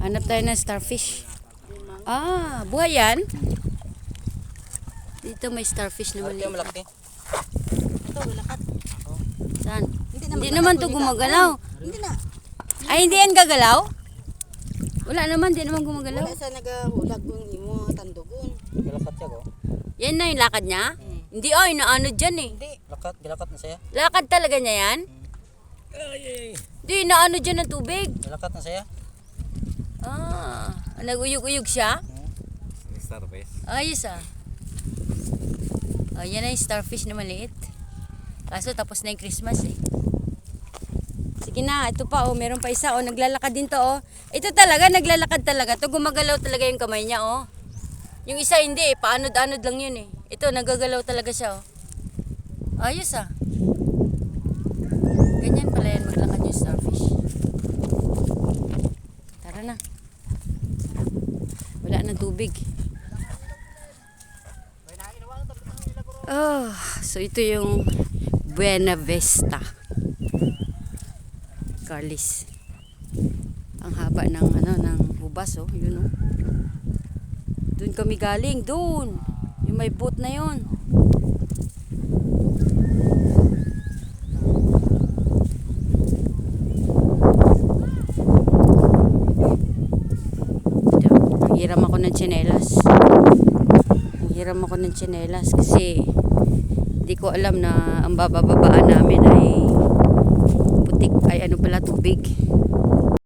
Hanap tayo ng starfish. Buhay yan? Dito may starfish na maliit. malaki. Ito, lakat. Saan? Hindi lakat naman to, to hindi gumagalaw. Hindi na. Ay, hindi yan gagalaw? Wala naman, hindi naman gumagalaw. Wala sa nagahulag kung imo tandugon. Gilakat siya ko. Yan na yung lakad niya? Hindi, inaano dyan eh. Hindi. Gilakat na siya. Lakad talaga niya yan? Hindi, inaano dyan ng tubig. Gilakat na siya. Naguyog-uyog siya? Starfish. Ayos yan na yung starfish na maliit. Kaso tapos na yung Christmas eh. Sige na, ito pa meron pa isa naglalakad din to Ito talaga, naglalakad talaga to. Gumagalaw talaga yung kamay niya Yung isa hindi paanod-anod lang yun eh. Ito, nagagalaw talaga siya Ayos Ganyan pala yan maglakad yung starfish. Tara na. Wala na tubig. So ito yung Buena Vista. Carlis. Ang haba ng ng hubas yun Doon kami galing, doon. Yung may boat na yun. Hiram ako ng tsinelas. Hiram ako ng tsinelas kasi hindi ko alam na ang babababaan namin ay putik, ay tubig.